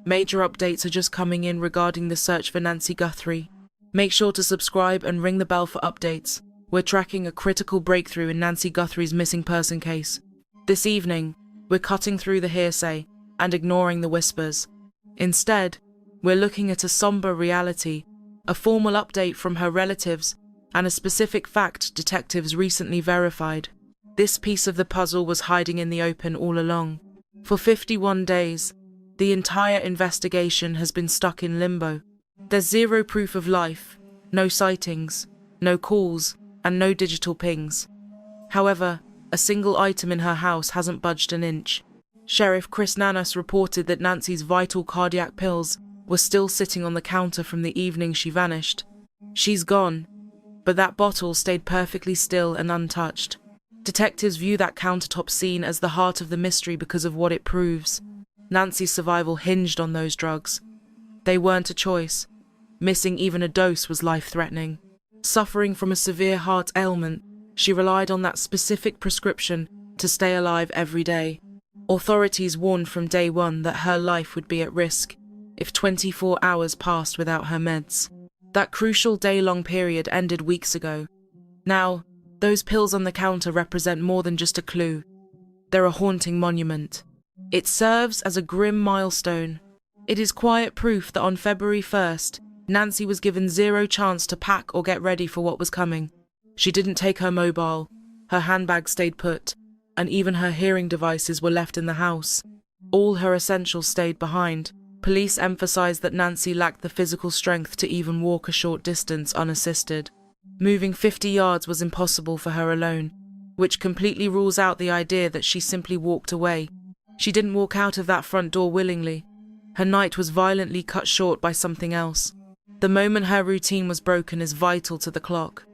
Major updates are just coming in regarding the search for Nancy Guthrie. Make sure to subscribe and ring the bell for updates. We're tracking a critical breakthrough in Nancy Guthrie's missing person case. This evening, we're cutting through the hearsay and ignoring the whispers. Instead, we're looking at a somber reality, a formal update from her relatives, and a specific fact detectives recently verified. This piece of the puzzle was hiding in the open all along. For 51 days, the entire investigation has been stuck in limbo. There's zero proof of life, no sightings, no calls, and no digital pings. However, a single item in her house hasn't budged an inch. Sheriff Chris Nanos reported that Nancy's vital cardiac pills were still sitting on the counter from the evening she vanished. She's gone, but that bottle stayed perfectly still and untouched. Detectives view that countertop scene as the heart of the mystery because of what it proves. Nancy's survival hinged on those drugs. They weren't a choice. Missing even a dose was life-threatening. Suffering from a severe heart ailment, she relied on that specific prescription to stay alive every day. Authorities warned from day one that her life would be at risk if 24 hours passed without her meds. That crucial day-long period ended weeks ago. Now, those pills on the counter represent more than just a clue. They're a haunting monument. It serves as a grim milestone. It is quiet proof that on February 1st, Nancy was given zero chance to pack or get ready for what was coming. She didn't take her mobile, her handbag stayed put, and even her hearing devices were left in the house. All her essentials stayed behind. Police emphasized that Nancy lacked the physical strength to even walk a short distance unassisted. Moving 50 yards was impossible for her alone, which completely rules out the idea that she simply walked away. She didn't walk out of that front door willingly. Her night was violently cut short by something else. The moment her routine was broken is vital to the clock.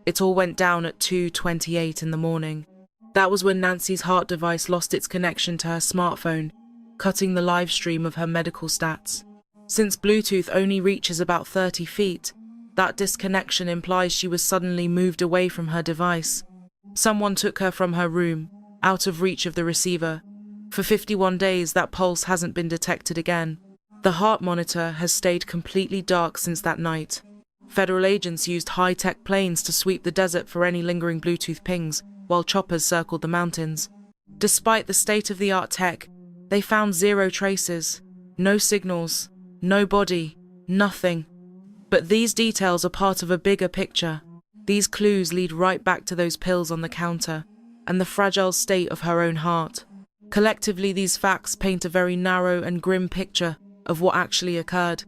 It all went down at 2:28 in the morning. That was when Nancy's heart device lost its connection to her smartphone, cutting the live stream of her medical stats. Since Bluetooth only reaches about 30 feet, that disconnection implies she was suddenly moved away from her device. Someone took her from her room, out of reach of the receiver. For 51 days, that pulse hasn't been detected again. The heart monitor has stayed completely dark since that night. Federal agents used high-tech planes to sweep the desert for any lingering Bluetooth pings, while choppers circled the mountains. Despite the state-of-the-art tech, they found zero traces, no signals, no body, nothing. But these details are part of a bigger picture. These clues lead right back to those pills on the counter, and the fragile state of her own heart. Collectively, these facts paint a very narrow and grim picture of what actually occurred.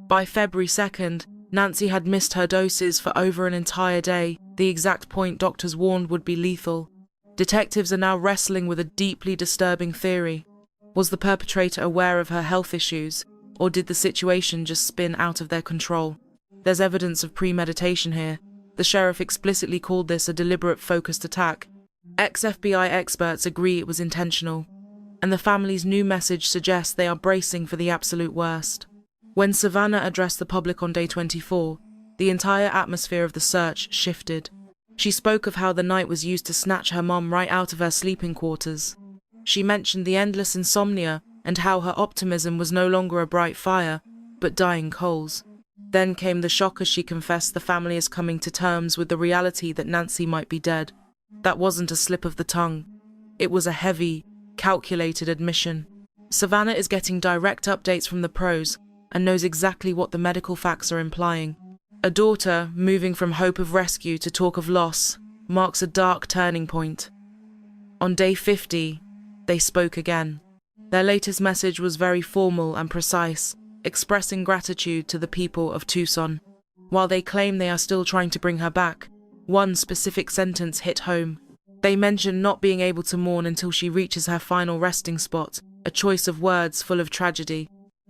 By February 2nd, Nancy had missed her doses for over an entire day, the exact point doctors warned would be lethal. Detectives are now wrestling with a deeply disturbing theory. Was the perpetrator aware of her health issues, or did the situation just spin out of their control? There's evidence of premeditation here. The sheriff explicitly called this a deliberate, focused attack. Ex-FBI experts agree it was intentional, and the family's new message suggests they are bracing for the absolute worst. When Savannah addressed the public on day 24, the entire atmosphere of the search shifted. She spoke of how the night was used to snatch her mom right out of her sleeping quarters. She mentioned the endless insomnia and how her optimism was no longer a bright fire, but dying coals. Then came the shock as she confessed the family is coming to terms with the reality that Nancy might be dead. That wasn't a slip of the tongue. It was a heavy, calculated admission. Savannah is getting direct updates from the pros and knows exactly what the medical facts are implying. A daughter moving from hope of rescue to talk of loss marks a dark turning point. On day 50, they spoke again. Their latest message was very formal and precise, expressing gratitude to the people of Tucson. While they claim they are still trying to bring her back, one specific sentence hit home. They mentioned not being able to mourn until she reaches her final resting spot, a choice of words full of tragedy.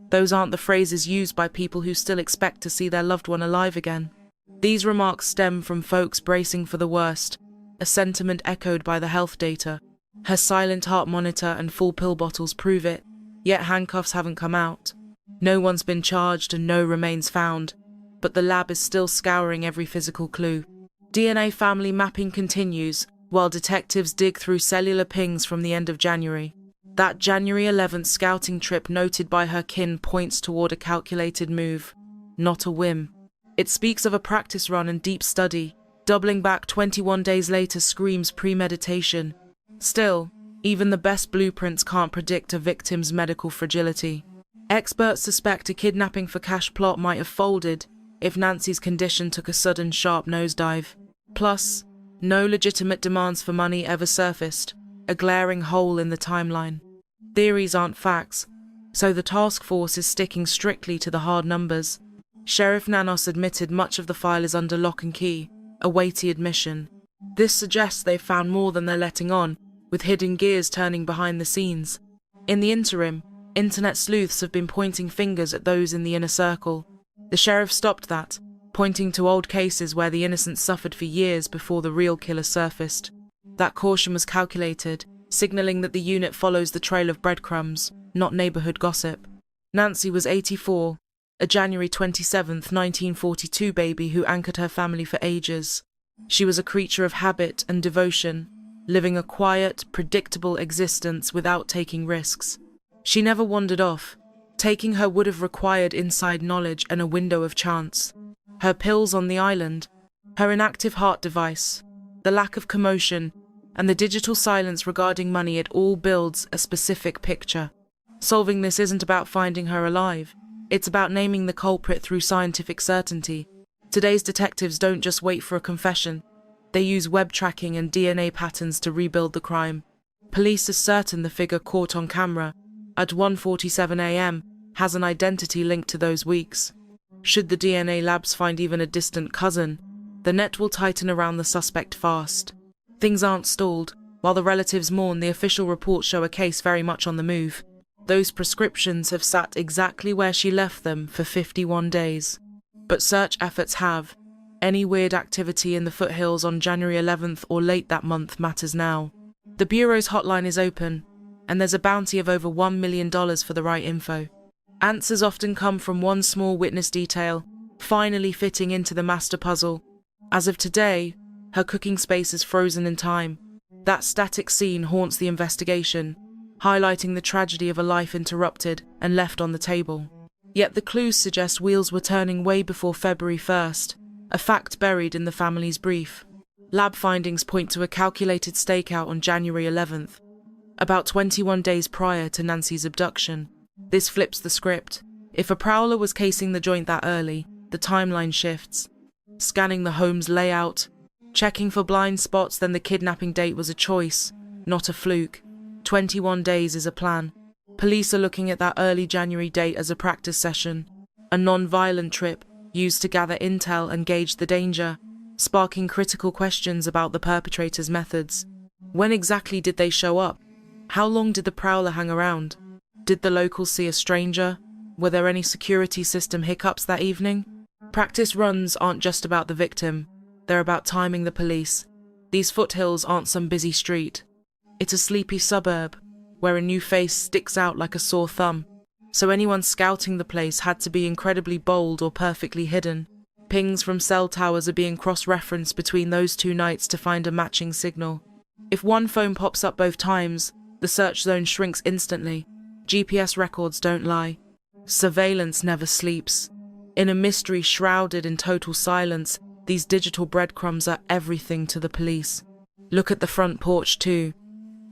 Those aren't the phrases used by people who still expect to see their loved one alive again. These remarks stem from folks bracing for the worst, a sentiment echoed by the health data. Her silent heart monitor and full pill bottles prove it, yet handcuffs haven't come out. No one's been charged and no remains found, but the lab is still scouring every physical clue. DNA family mapping continues, while detectives dig through cellular pings from the end of January. That January 11th scouting trip noted by her kin points toward a calculated move, not a whim. It speaks of a practice run and deep study. Doubling back 21 days later screams premeditation. Still, even the best blueprints can't predict a victim's medical fragility. Experts suspect a kidnapping for cash plot might have folded if Nancy's condition took a sudden sharp nosedive. Plus, no legitimate demands for money ever surfaced, a glaring hole in the timeline. Theories aren't facts, so the task force is sticking strictly to the hard numbers. Sheriff Nanos admitted much of the file is under lock and key, a weighty admission. This suggests they've found more than they're letting on, with hidden gears turning behind the scenes. In the interim, internet sleuths have been pointing fingers at those in the inner circle. The sheriff stopped that, pointing to old cases where the innocent suffered for years before the real killer surfaced. That caution was calculated, signaling that the unit follows the trail of breadcrumbs, not neighborhood gossip. Nancy was 84, a January 27, 1942 baby who anchored her family for ages. She was a creature of habit and devotion, living a quiet, predictable existence without taking risks. She never wandered off. Taking her would have required inside knowledge and a window of chance. Her pills on the island, her inactive heart device, the lack of commotion, and the digital silence regarding money, it all builds a specific picture. Solving this isn't about finding her alive. It's about naming the culprit through scientific certainty. Today's detectives don't just wait for a confession. They use web tracking and DNA patterns to rebuild the crime. Police are certain the figure caught on camera at 1:47 a.m. has an identity linked to those weeks. Should the DNA labs find even a distant cousin, the net will tighten around the suspect fast. Things aren't stalled. While the relatives mourn, the official reports show a case very much on the move. Those prescriptions have sat exactly where she left them for 51 days. But search efforts have. Any weird activity in the foothills on January 11th or late that month matters now. The Bureau's hotline is open, and there's a bounty of over $1 million for the right info. Answers often come from one small witness detail, finally fitting into the master puzzle. As of today, her cooking space is frozen in time. That static scene haunts the investigation, highlighting the tragedy of a life interrupted and left on the table. Yet the clues suggest wheels were turning way before February 1st, a fact buried in the family's brief. Lab findings point to a calculated stakeout on January 11th, about 21 days prior to Nancy's abduction. This flips the script. If a prowler was casing the joint that early, the timeline shifts. Scanning the home's layout, checking for blind spots, then the kidnapping date was a choice, not a fluke. 21 days is a plan. Police are looking at that early January date as a practice session, a non-violent trip used to gather intel and gauge the danger, sparking critical questions about the perpetrator's methods. When exactly did they show up? How long did the prowler hang around? Did the locals see a stranger? Were there any security system hiccups that evening? Practice runs aren't just about the victim. They're about timing the police. These foothills aren't some busy street. It's a sleepy suburb, where a new face sticks out like a sore thumb. So anyone scouting the place had to be incredibly bold or perfectly hidden. Pings from cell towers are being cross-referenced between those two nights to find a matching signal. If one phone pops up both times, the search zone shrinks instantly. GPS records don't lie. Surveillance never sleeps. In a mystery shrouded in total silence, these digital breadcrumbs are everything to the police. Look at the front porch too.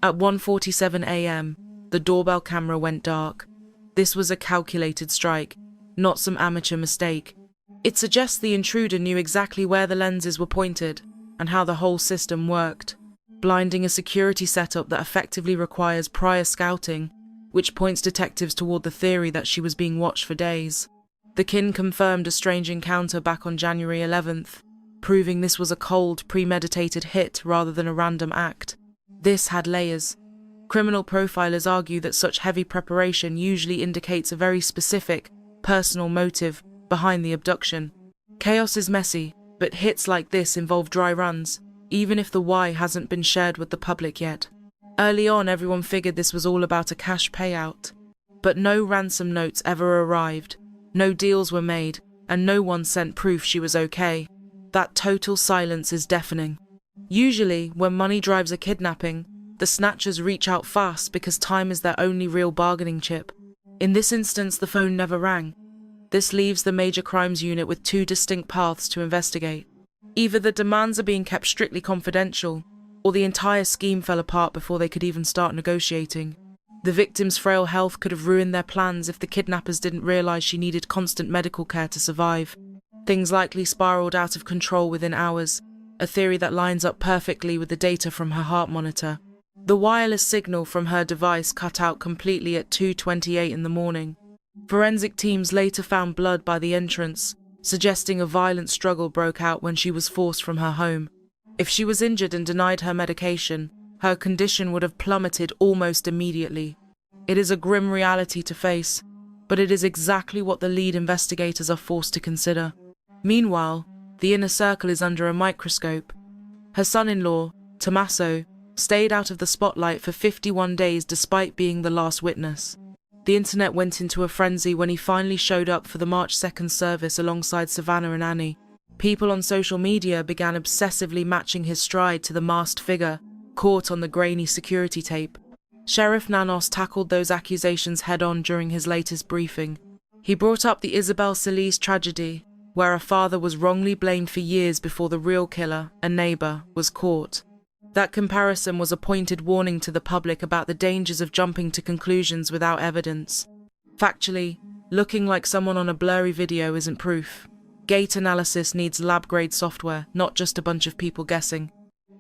At 1:47 a.m., the doorbell camera went dark. This was a calculated strike, not some amateur mistake. It suggests the intruder knew exactly where the lenses were pointed and how the whole system worked, blinding a security setup that effectively requires prior scouting, which points detectives toward the theory that she was being watched for days. The kin confirmed a strange encounter back on January 11th, proving this was a cold, premeditated hit rather than a random act. This had layers. Criminal profilers argue that such heavy preparation usually indicates a very specific, personal motive behind the abduction. Chaos is messy, but hits like this involve dry runs, even if the why hasn't been shared with the public yet. Early on, everyone figured this was all about a cash payout. But no ransom notes ever arrived, no deals were made, and no one sent proof she was okay. That total silence is deafening. Usually, when money drives a kidnapping, The snatchers reach out fast because time is their only real bargaining chip. In this instance, the phone never rang. This leaves the major crimes unit with two distinct paths to investigate. Either the demands are being kept strictly confidential, or the entire scheme fell apart before they could even start negotiating. The victim's frail health could have ruined their plans if the kidnappers didn't realize she needed constant medical care to survive. Things likely spiraled out of control within hours, a theory that lines up perfectly with the data from her heart monitor. The wireless signal from her device cut out completely at 2:28 in the morning. Forensic teams later found blood by the entrance, suggesting a violent struggle broke out when she was forced from her home. If she was injured and denied her medication, her condition would have plummeted almost immediately. It is a grim reality to face, but it is exactly what the lead investigators are forced to consider. Meanwhile, the inner circle is under a microscope. Her son-in-law, Tommaso, stayed out of the spotlight for 51 days despite being the last witness. The internet went into a frenzy when he finally showed up for the March 2nd service alongside Savannah and Annie. People on social media began obsessively matching his stride to the masked figure caught on the grainy security tape. Sheriff Nanos tackled those accusations head-on during his latest briefing. He brought up the Isabel Solis tragedy, where a father was wrongly blamed for years before the real killer, a neighbor, was caught. That comparison was a pointed warning to the public about the dangers of jumping to conclusions without evidence. Factually, looking like someone on a blurry video isn't proof. Gait analysis needs lab-grade software, not just a bunch of people guessing.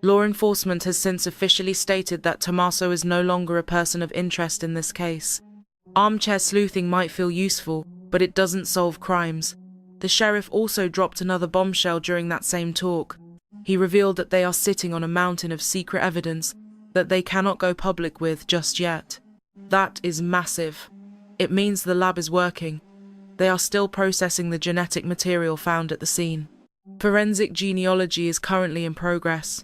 Law enforcement has since officially stated that Tommaso is no longer a person of interest in this case. Armchair sleuthing might feel useful, but it doesn't solve crimes. The sheriff also dropped another bombshell during that same talk. He revealed that they are sitting on a mountain of secret evidence that they cannot go public with just yet. That is massive. It means the lab is working. They are still processing the genetic material found at the scene. Forensic genealogy is currently in progress.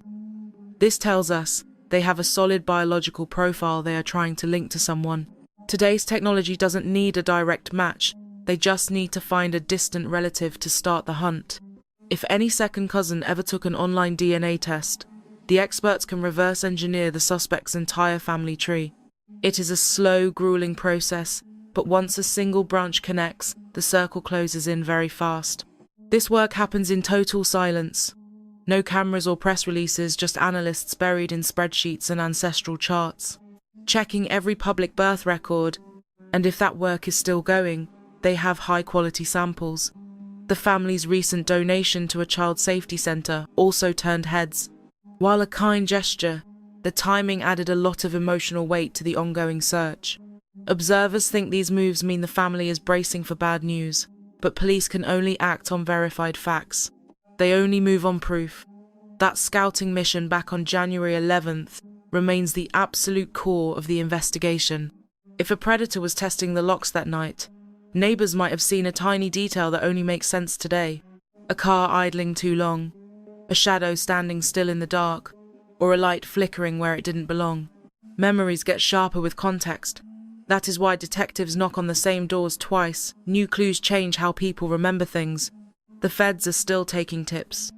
This tells us they have a solid biological profile they are trying to link to someone. Today's technology doesn't need a direct match. They just need to find a distant relative to start the hunt. If any second cousin ever took an online DNA test, the experts can reverse engineer the suspect's entire family tree. It is a slow, grueling process, but once a single branch connects, the circle closes in very fast. This work happens in total silence. No cameras or press releases, just analysts buried in spreadsheets and ancestral charts, checking every public birth record, and if that work is still going, they have high-quality samples. The family's recent donation to a child safety centre also turned heads. While a kind gesture, the timing added a lot of emotional weight to the ongoing search. Observers think these moves mean the family is bracing for bad news, but police can only act on verified facts. They only move on proof. That scouting mission back on January 11th remains the absolute core of the investigation. If a predator was testing the locks that night, neighbours might have seen a tiny detail that only makes sense today. A car idling too long, a shadow standing still in the dark, or a light flickering where it didn't belong. Memories get sharper with context. That is why detectives knock on the same doors twice. New clues change how people remember things. The feds are still taking tips.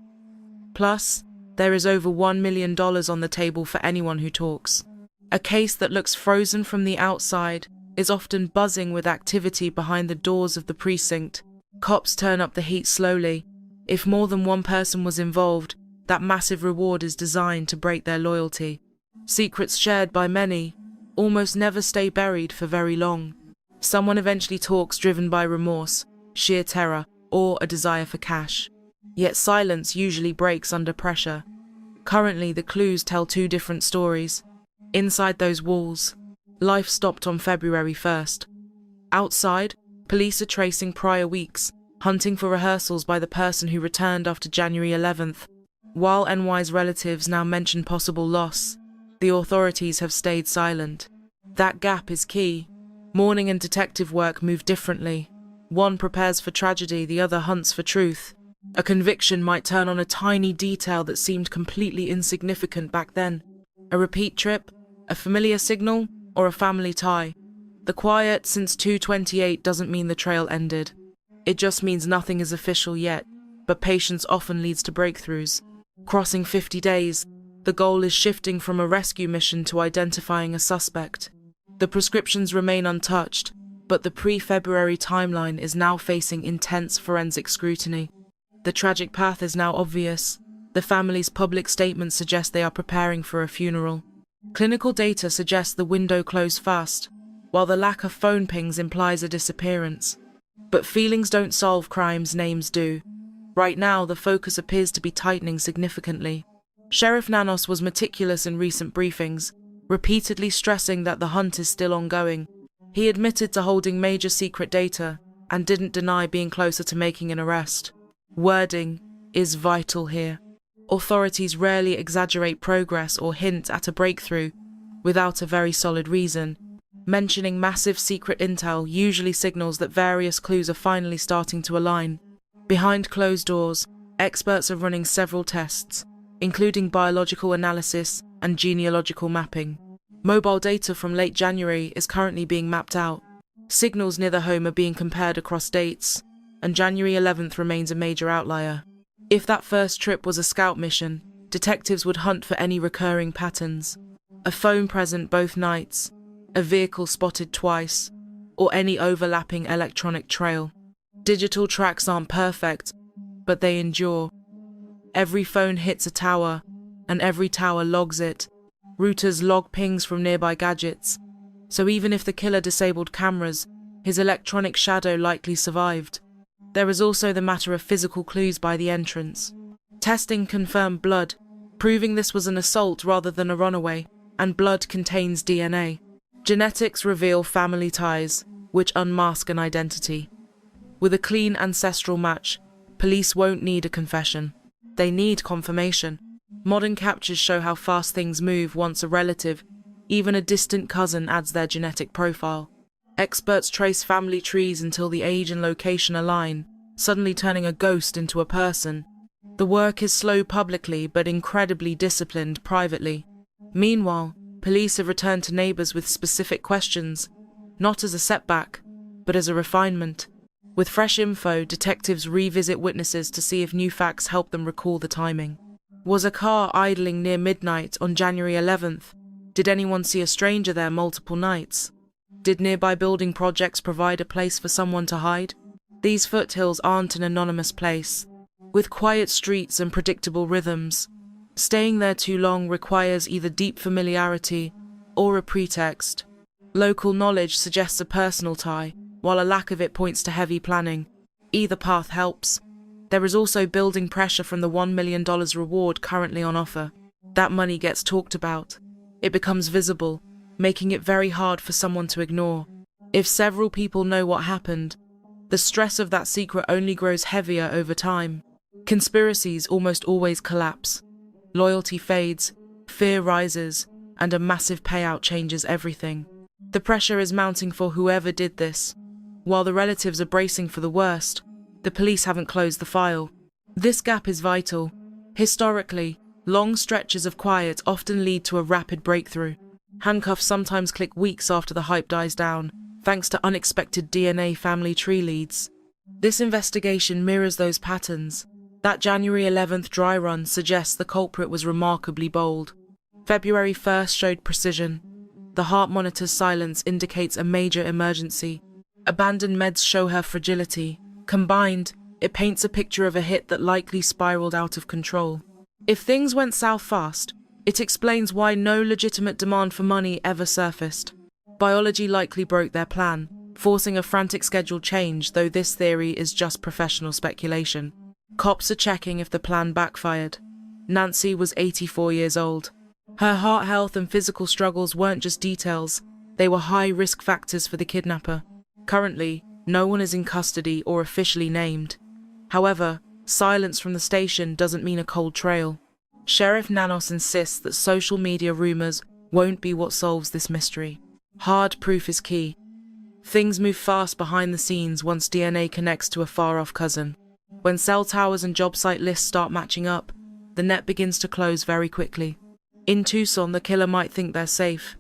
Plus, there is over $1 million on the table for anyone who talks. A case that looks frozen from the outside is often buzzing with activity behind the doors of the precinct. Cops turn up the heat slowly. If more than one person was involved, that massive reward is designed to break their loyalty. Secrets shared by many almost never stay buried for very long. Someone eventually talks driven by remorse, sheer terror, or a desire for cash. Yet silence usually breaks under pressure. Currently, the clues tell two different stories. Inside those walls, life stopped on February 1st. Outside, police are tracing prior weeks, hunting for rehearsals by the person who returned after January 11th. While NY's relatives now mention possible loss, the authorities have stayed silent. That gap is key. Mourning and detective work move differently. One prepares for tragedy, the other hunts for truth. A conviction might turn on a tiny detail that seemed completely insignificant back then. A repeat trip, a familiar signal, or a family tie. The quiet since 2:28 doesn't mean the trail ended. It just means nothing is official yet, but patience often leads to breakthroughs. Crossing 50 days, The goal is shifting from a rescue mission to identifying a suspect. The prescriptions remain untouched, but the pre-February timeline is now facing intense forensic scrutiny. The tragic path is now obvious. The family's public statements suggest they are preparing for a funeral. Clinical data suggests the window closed fast, while the lack of phone pings implies a disappearance. But feelings don't solve crimes, names do. Right now, the focus appears to be tightening significantly. Sheriff Nanos was meticulous in recent briefings, repeatedly stressing that the hunt is still ongoing. He admitted to holding major secret data and didn't deny being closer to making an arrest. Wording is vital here. Authorities rarely exaggerate progress or hint at a breakthrough without a very solid reason. Mentioning massive secret intel usually signals that various clues are finally starting to align. Behind closed doors, experts are running several tests, including biological analysis and genealogical mapping. Mobile data from late January is currently being mapped out. Signals near the home are being compared across dates, and January 11th remains a major outlier. If that first trip was a scout mission, detectives would hunt for any recurring patterns. A phone present both nights, a vehicle spotted twice, or any overlapping electronic trail. Digital tracks aren't perfect, but they endure. Every phone hits a tower, and every tower logs it. Routers log pings from nearby gadgets. So even if the killer disabled cameras, his electronic shadow likely survived. There is also the matter of physical clues by the entrance. Testing confirmed blood, proving this was an assault rather than a runaway, and blood contains DNA. Genetics reveal family ties, which unmask an identity. With a clean ancestral match, police won't need a confession. They need confirmation. Modern captures show how fast things move once a relative, even a distant cousin, adds their genetic profile. Experts trace family trees until the age and location align, suddenly turning a ghost into a person. The work is slow publicly but incredibly disciplined privately. Meanwhile, police have returned to neighbours with specific questions, not as a setback, but as a refinement. With fresh info, detectives revisit witnesses to see if new facts help them recall the timing. Was a car idling near midnight on January 11th? Did anyone see a stranger there multiple nights? Did nearby building projects provide a place for someone to hide? These foothills aren't an anonymous place, with quiet streets and predictable rhythms. Staying there too long requires either deep familiarity or a pretext. Local knowledge suggests a personal tie, while a lack of it points to heavy planning. Either path helps. There is also building pressure from the $1 million reward currently on offer. That money gets talked about. It becomes visible, making it very hard for someone to ignore. If several people know what happened, the stress of that secret only grows heavier over time. Conspiracies almost always collapse. Loyalty fades, fear rises, and a massive payout changes everything. The pressure is mounting for whoever did this. While the relatives are bracing for the worst, the police haven't closed the file. This gap is vital. Historically, long stretches of quiet often lead to a rapid breakthrough. Handcuffs sometimes click weeks after the hype dies down, thanks to unexpected DNA family tree leads. This investigation mirrors those patterns. That January 11th dry run suggests the culprit was remarkably bold. February 1st showed precision. The heart monitor's silence indicates a major emergency. Abandoned meds show her fragility. Combined, it paints a picture of a hit that likely spiraled out of control. If things went south fast, it explains why no legitimate demand for money ever surfaced. Biology likely broke their plan, forcing a frantic schedule change, though this theory is just professional speculation. Cops are checking if the plan backfired. Nancy was 84 years old. Her heart health and physical struggles weren't just details, they were high risk factors for the kidnapper. Currently, no one is in custody or officially named. However, silence from the station doesn't mean a cold trail. Sheriff Nanos insists that social media rumors won't be what solves this mystery. Hard proof is key. Things move fast behind the scenes once DNA connects to a far-off cousin. When cell towers and job site lists start matching up, the net begins to close very quickly. In Tucson, the killer might think they're safe.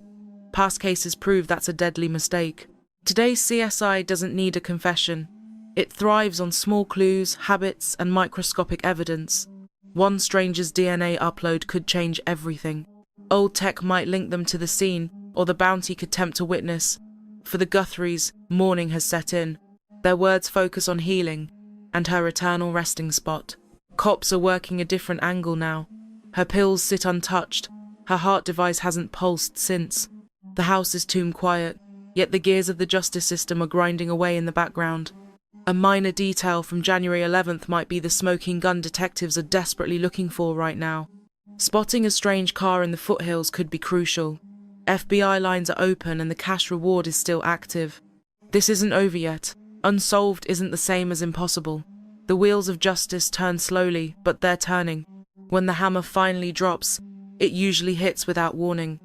Past cases prove that's a deadly mistake. Today's CSI doesn't need a confession. It thrives on small clues, habits, and microscopic evidence. One stranger's DNA upload could change everything. Old tech might link them to the scene, or the bounty could tempt a witness. For the Guthries, mourning has set in. Their words focus on healing and her eternal resting spot. Cops are working a different angle now. Her pills sit untouched. Her heart device hasn't pulsed since. The house is tomb quiet, yet the gears of the justice system are grinding away in the background. A minor detail from January 11th might be the smoking gun detectives are desperately looking for right now. Spotting a strange car in the foothills could be crucial. FBI lines are open and the cash reward is still active. This isn't over yet. Unsolved isn't the same as impossible. The wheels of justice turn slowly, but they're turning. When the hammer finally drops, it usually hits without warning.